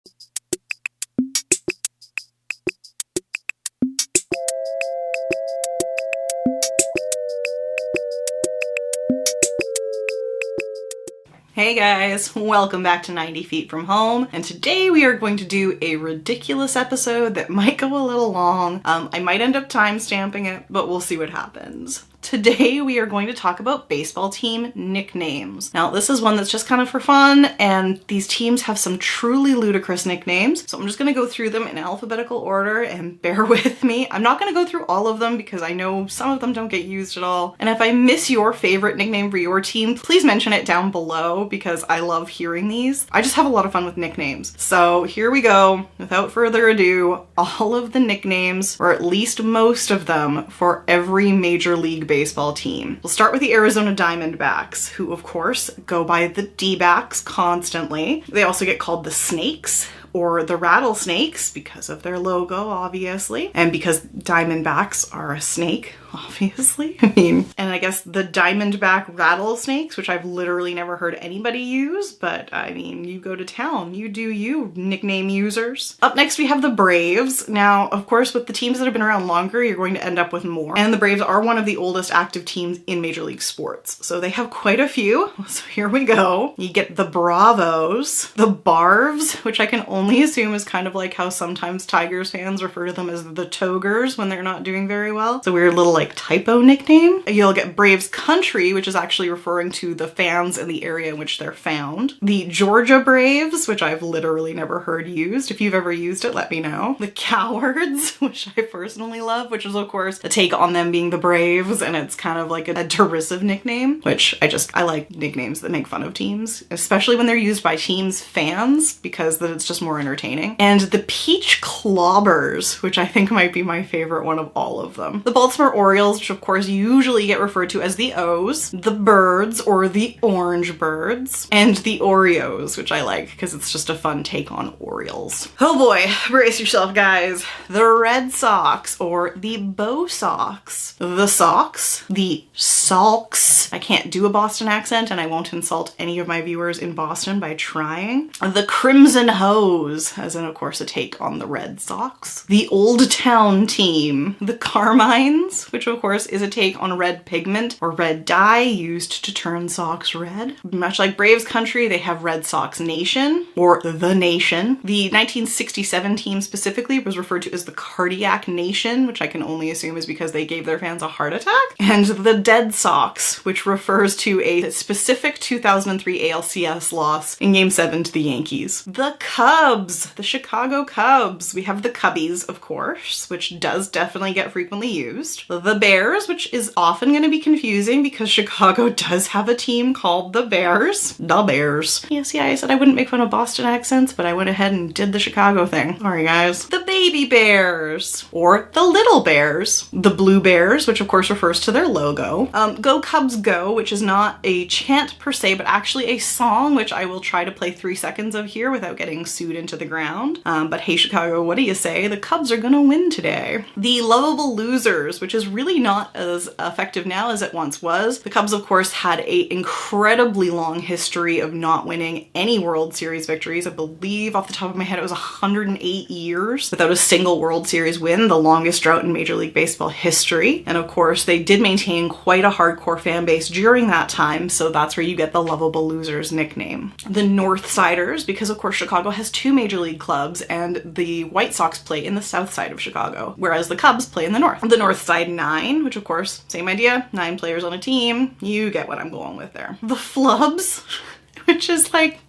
Hey guys, welcome back to 90 Feet from Home, and today we are going to do a ridiculous episode that might go a little long. I might end up time-stamping it, but we'll see what happens. Today we are going to talk about baseball team nicknames. Now this is one that's just kind of for fun, and these teams have some truly ludicrous nicknames, so I'm just going to go through them in alphabetical order and bear with me. I'm not going to go through all of them because I know some of them don't get used at all, and if I miss your favorite nickname for your team, please mention it down below because I love hearing these. I just have a lot of fun with nicknames. So here we go. Without further ado, all of the nicknames, or at least most of them, for every Major League Baseball team. We'll start with the Arizona Diamondbacks, who of course go by the D-backs constantly. They also get called the Snakes or the Rattlesnakes because of their logo, obviously, and because Diamondbacks are a snake, obviously. And I guess the Diamondback Rattlesnakes, which I've literally never heard anybody use, but I mean, you go to town, you do you, nickname users. Up next we have the Braves. Now, of course, with the teams that have been around longer, you're going to end up with more. And the Braves are one of the oldest active teams in Major League sports, so they have quite a few. So here we go. You get the Bravos, the Barvs, which I can only assume is kind of like how sometimes Tigers fans refer to them as the Togers when they're not doing very well. It's a weird little like typo nickname. You'll get Braves Country, which is actually referring to the fans in the area in which they're found. The Georgia Braves, which I've literally never heard used. If you've ever used it, let me know. The Cowards, which I personally love, which is of course a take on them being the Braves, and it's kind of like a derisive nickname, which I like nicknames that make fun of teams, especially when they're used by teams' fans, because then it's just more entertaining. And the Peach Clobbers, which I think might be my favorite one of all of them. The Baltimore Orioles, which of course usually get referred to as the O's, the Birds or the Orange Birds, and the Oreos, which I like because it's just a fun take on Orioles. Oh boy, brace yourself guys. The Red Sox or the Bo Sox, the Sox, the Salks. I can't do a Boston accent and I won't insult any of my viewers in Boston by trying. The Crimson Hose, as in of course a take on the Red Sox. The Old Town Team, the Carmines, which of course is a take on red pigment or red dye used to turn socks red. Much like Braves Country, they have Red Sox Nation or the Nation. The 1967 team specifically was referred to as the Cardiac Nation, which I can only assume is because they gave their fans a heart attack. And the Dead Sox, which refers to a specific 2003 ALCS loss in Game 7 to the Yankees. The Cubs, the Chicago Cubs. We have the Cubbies, of course, which does definitely get frequently used. The Bears, which is often going to be confusing because Chicago does have a team called the Bears. The Bears. Yes, I said I wouldn't make fun of Boston accents, but I went ahead and did the Chicago thing. Sorry, guys. The Baby Bears, or the Little Bears. The Blue Bears, which of course refers to their logo. Go Cubs Go, which is not a chant per se, but actually a song, which I will try to play 3 seconds of here without getting sued into the ground. But hey Chicago, what do you say? The Cubs are gonna win today. The Lovable Losers, which is really not as effective now as it once was. The Cubs, of course, had an incredibly long history of not winning any World Series victories. I believe off the top of my head it was 108 years without a single World Series win, the longest drought in Major League Baseball history. And of course, they did maintain quite a hardcore fan base during that time, so that's where you get the Lovable Losers nickname. The Northsiders, because of course Chicago has 2 Major League clubs and the White Sox play in the south side of Chicago, whereas the Cubs play in the north. The North Side 9, which of course, same idea, 9 players on a team. You get what I'm going with there. The Flubs, which is like,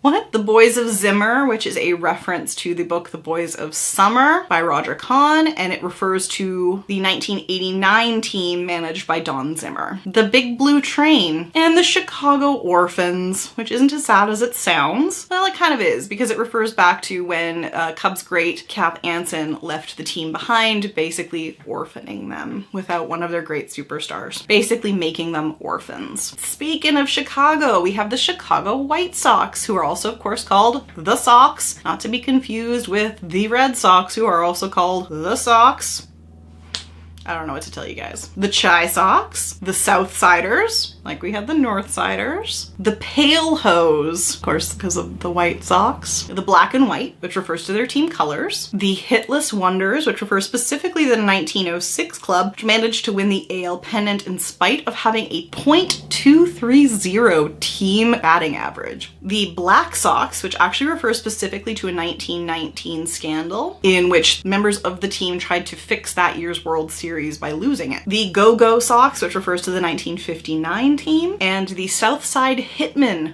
what? The Boys of Zimmer, which is a reference to the book The Boys of Summer by Roger Kahn, and it refers to the 1989 team managed by Don Zimmer. The Big Blue Train, and the Chicago Orphans, which isn't as sad as it sounds. Well, it kind of is, because it refers back to when Cubs great Cap Anson left the team behind, basically orphaning them without one of their great superstars, basically making them orphans. Speaking of Chicago, we have the Chicago White Sox, who are also of course called the Sox, not to be confused with the Red Sox, who are also called the Sox. I don't know what to tell you guys. The Chi Sox, the Southsiders, like we had the Northsiders, the Pale Hose, of course, because of the White Sox, the Black and White, which refers to their team colors, the Hitless Wonders, which refers specifically to the 1906 club, which managed to win the AL pennant in spite of having a .230 team batting average. The Black Sox, which actually refers specifically to a 1919 scandal in which members of the team tried to fix that year's World Series by losing it. The Go-Go Sox, which refers to the 1959 team, and the Southside Hitmen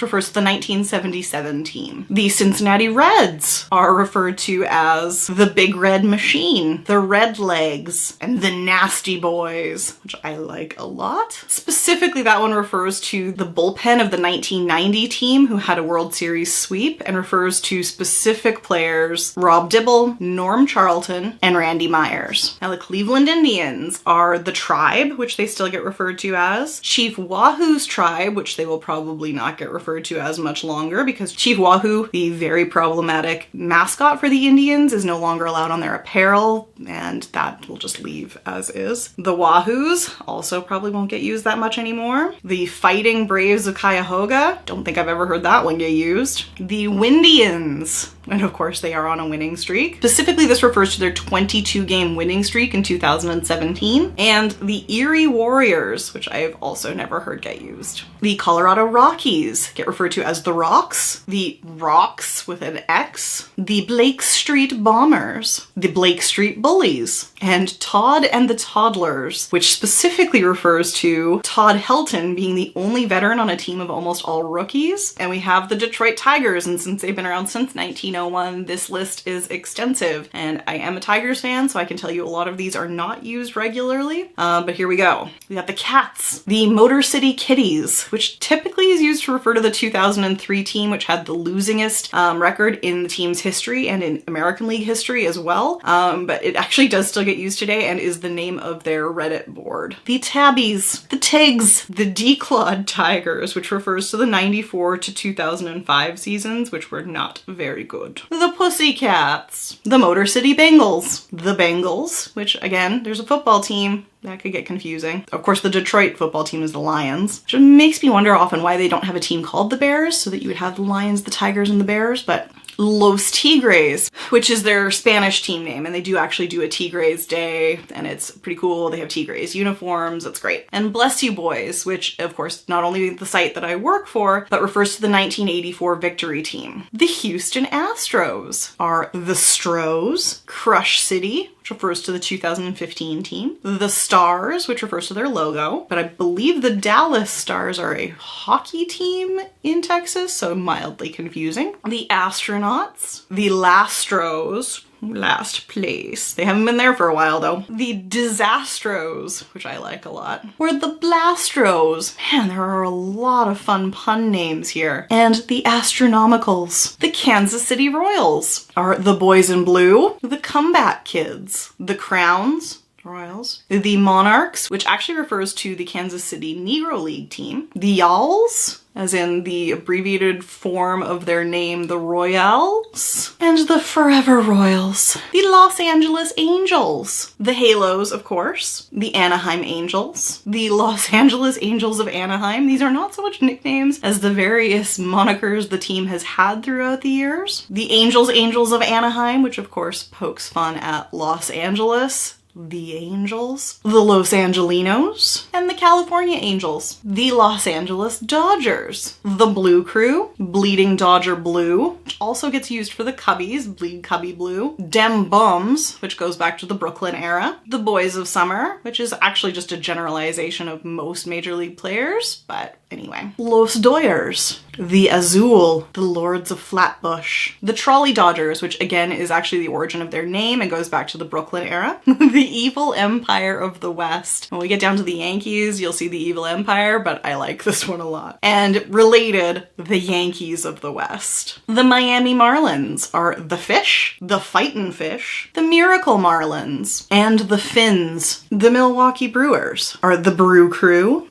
refers to the 1977 team. The Cincinnati Reds are referred to as the Big Red Machine, the Red Legs, and the Nasty Boys, which I like a lot. Specifically, that one refers to the bullpen of the 1990 team who had a World Series sweep and refers to specific players Rob Dibble, Norm Charlton, and Randy Myers. Now, the Cleveland Indians are the Tribe, which they still get referred to as, Chief Wahoo's Tribe, which they will probably not get referred to as much longer because Chief Wahoo, the very problematic mascot for the Indians, is no longer allowed on their apparel, and that will just leave as is. The Wahoos also probably won't get used that much anymore. The Fighting Braves of Cuyahoga, don't think I've ever heard that one get used. The Windians, and of course they are on a winning streak. Specifically, this refers to their 22-game winning streak in 2017. And the Erie Warriors, which I've also never heard get used. The Colorado Rockies get referred to as the Rocks. The Rocks with an X. The Blake Street Bombers. The Blake Street Bullies. And Todd and the Toddlers, which specifically refers to Todd Helton being the only veteran on a team of almost all rookies. And we have the Detroit Tigers, and since they've been around since 1901, this list is extensive. And I am a Tigers fan, so I can tell you a lot of these are not used regularly. But here we go. We got the Cats, the Motor City Kitties, which typically is used to refer to the 2003 team, which had the losingest record in the team's history and in American League history as well. But it actually does still get used today and is the name of their Reddit board. The Tabbies, the Tigs, the Declawed Tigers, which refers to the 94 to 2005 seasons, which were not very good. The Pussycats, the Motor City Bengals, the Bengals, which again, there's a football team. That could get confusing. Of course, the Detroit football team is the Lions, which makes me wonder often why they don't have a team called the Bears, so that you would have the Lions, the Tigers, and the Bears, but Los Tigres, which is their Spanish team name, and they do actually do a Tigres Day, and it's pretty cool. They have Tigres uniforms, it's great. And Bless You Boys, which of course not only the site that I work for, but refers to the 1984 victory team. The Houston Astros are the Stros, Crush City, which refers to the 2015 team, the Stars, which refers to their logo, but I believe the Dallas Stars are a hockey team in Texas, so mildly confusing. The Astronauts, the Lastros, last place. They haven't been there for a while though. The Disastros, which I like a lot, or the Blastros. Man, there are a lot of fun pun names here. And the Astronomicals. The Kansas City Royals are the Boys in Blue, the Comeback Kids, the Crowns, Royals, the Monarchs, which actually refers to the Kansas City Negro League team, the Yawls, as in the abbreviated form of their name, the Royals, and the Forever Royals, the Los Angeles Angels, the Halos, of course, the Anaheim Angels, the Los Angeles Angels of Anaheim. These are not so much nicknames as the various monikers the team has had throughout the years. The Angels of Anaheim, which of course pokes fun at Los Angeles, the Angels, the Los Angelinos, and the California Angels, the Los Angeles Dodgers, the Blue Crew, Bleeding Dodger Blue, which also gets used for the Cubbies, Bleed Cubby Blue, Dem Bums, which goes back to the Brooklyn era, the Boys of Summer, which is actually just a generalization of most major league players, but anyway. Los Doyers, the Azul, the Lords of Flatbush, the Trolley Dodgers, which again is actually the origin of their name and goes back to the Brooklyn era, the Evil Empire of the West. When we get down to the Yankees, you'll see the Evil Empire, but I like this one a lot. And related, the Yankees of the West. The Miami Marlins are the Fish, the Fightin' Fish, the Miracle Marlins, and the Finns. The Milwaukee Brewers are the Brew Crew,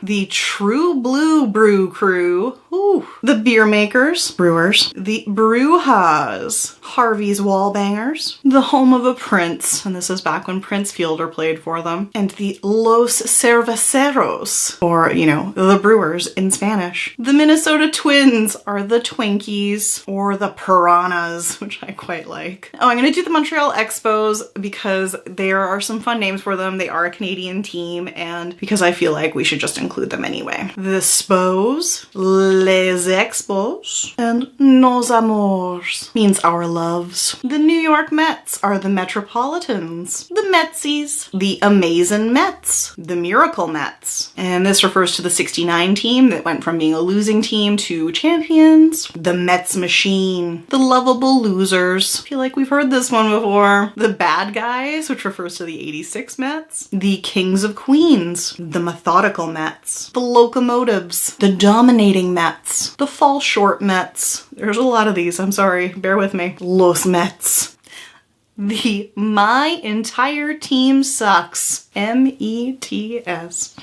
the True Blue Brew Crew. Ooh. The Beer Makers, Brewers. The Brujas, Harvey's Wallbangers. The Home of a Prince, and this is back when Prince Fielder played for them. And the Los Cerveceros, or, you know, the Brewers in Spanish. The Minnesota Twins are the Twinkies, or the Piranhas, which I quite like. Oh, I'm gonna do the Montreal Expos because there are some fun names for them. They are a Canadian team, and because I feel like we should just include them anyway. The Spos, Les Expos, and Nos Amors means our loves. The New York Mets are the Metropolitans. The Metsies, the Amazin' Mets, the Miracle Mets. And this refers to the 69 team that went from being a losing team to champions. The Mets Machine, the Lovable Losers. I feel like we've heard this one before. The Bad Guys, which refers to the 86 Mets. The Kings of Queens, the Methodical Mets. The Locomotives, the Dominating Mets. The Fall Short Mets. There's a lot of these, I'm sorry, bear with me. Los Mets. The My Entire Team Sucks, M-E-T-S,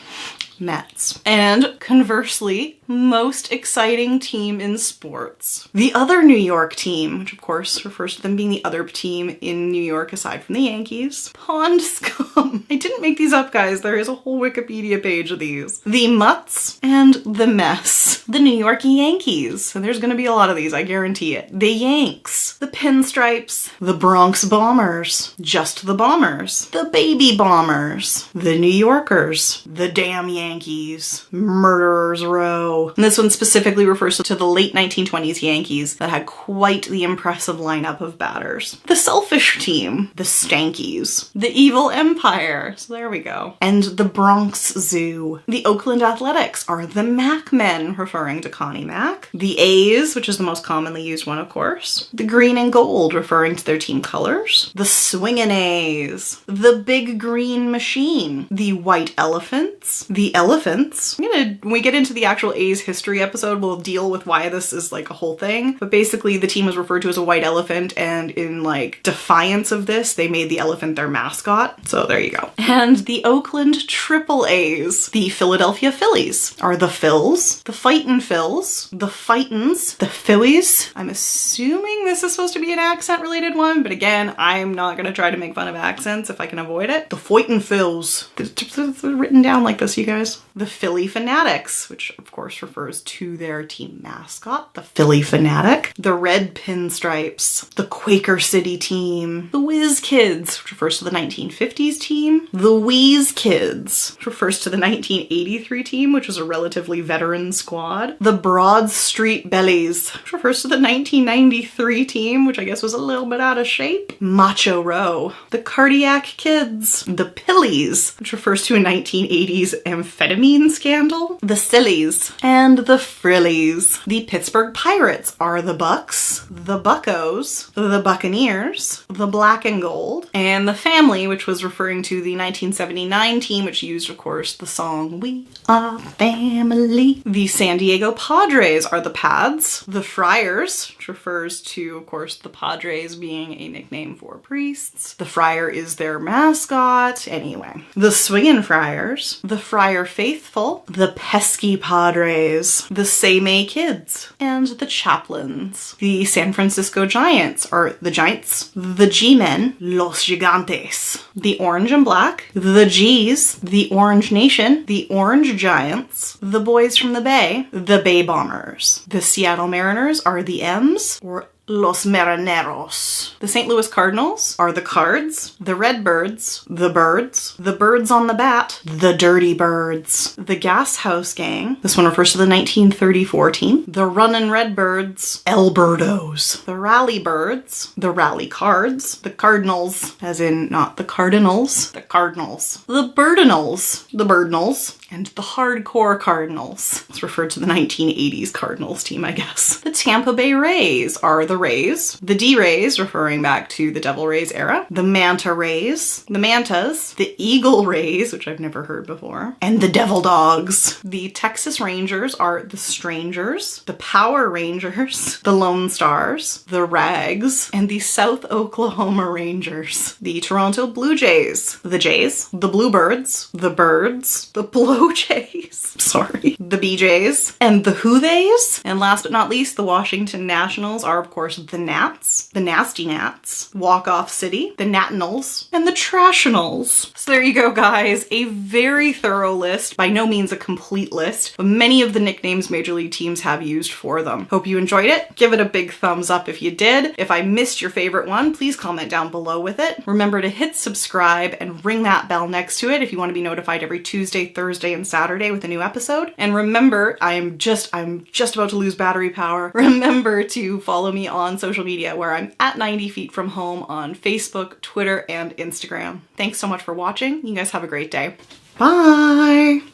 Mets. And conversely, most exciting team in sports. The other New York team, which of course refers to them being the other team in New York aside from the Yankees. Pond Scum. I didn't make these up, guys. There is a whole Wikipedia page of these. The Mutts and the Mess. The New York Yankees. So there's gonna be a lot of these, I guarantee it. The Yanks. The Pinstripes. The Bronx Bombers. Just the Bombers. The Baby Bombers. The New Yorkers. The Damn Yankees. Murderers Row. And this one specifically refers to the late 1920s Yankees that had quite the impressive lineup of batters. The Selfish Team, the Stankies, the Evil Empire, so there we go, and the Bronx Zoo. The Oakland Athletics are the MacMen, referring to Connie Mack. The A's, which is the most commonly used one, of course. The Green and Gold, referring to their team colors. The Swingin' A's. The Big Green Machine. The White Elephants. The Elephants. When we get into the actual A's history episode, we'll deal with why this is like a whole thing. But basically the team was referred to as a white elephant, and in like defiance of this, they made the elephant their mascot. So there you go. And the Oakland Triple A's, the Philadelphia Phillies, are the Phils, the Fightin' Phils, the Fightins, the Phillies. I'm assuming this is supposed to be an accent related one, but again, I'm not gonna try to make fun of accents if I can avoid it. The Fightin' Phils. It's written down like this, you guys. The Philly Fanatics, which of course refers to their team mascot, the Philly Fanatic. The Red Pinstripes, the Quaker City team, the Whiz Kids, which refers to the 1950s team, the Wheeze Kids, which refers to the 1983 team, which was a relatively veteran squad, the Broad Street Bellies, which refers to the 1993 team, which I guess was a little bit out of shape, Macho Row, the Cardiac Kids, the Pillies, which refers to a 1980s amphetamine scandal, the Sillies, and the Frillies. The Pittsburgh Pirates are the Bucks, the Buccos, the Buccaneers, the Black and Gold, and the Family, which was referring to the 1979 team, which used, of course, the song We Are Family. The San Diego Padres are the Pads, the Friars, which refers to, of course, the Padres being a nickname for priests. The Friar is their mascot. Anyway, the Swingin' Friars, the Friar Faithful, the Pesky Padres, the Say May Kids, and the Chaplains. The San Francisco Giants are the Giants, the G-Men, Los Gigantes, the Orange and Black, the G's, the Orange Nation, the Orange Giants, the Boys from the Bay, the Bay Bombers. The Seattle Mariners are the M's, or Los Marineros. The St. Louis Cardinals are the Cards, the Redbirds, the Birds on the Bat, the Dirty Birds, the Gas House Gang. This one refers to the 1934 team. The Runnin' Redbirds, Albertos, the Rally Birds, the Rally Cards, the Cardinals, as in not the Cardinals, the Cardinals, the Birdinals, the Birdinals, and the Hardcore Cardinals. It's referred to the 1980s Cardinals team, I guess. The Tampa Bay Rays are the Rays, the D Rays, referring back to the Devil Rays era, the Manta Rays, the Mantas, the Eagle Rays, which I've never heard before, and the Devil Dogs. The Texas Rangers are the Strangers, the Power Rangers, the Lone Stars, the Rags, and the South Oklahoma Rangers. The Toronto Blue Jays, the Bluebirds, the Birds, the Blow Jays, sorry, the BJs, and the Who Theys. And last but not least, the Washington Nationals are, of course, the Nats, the Nasty Nats, Walk-Off City, the Nationals, and the Trashionals. So there you go, guys. A very thorough list. By no means a complete list, but many of the nicknames Major League teams have used for them. Hope you enjoyed it. Give it a big thumbs up if you did. If I missed your favorite one, please comment down below with it. Remember to hit subscribe and ring that bell next to it if you want to be notified every Tuesday, Thursday, and Saturday with a new episode. And remember, I'm just about to lose battery power. Remember to follow me on social media where I'm at 90 Feet From Home on Facebook, Twitter, and Instagram. Thanks so much for watching. You guys have a great day. Bye!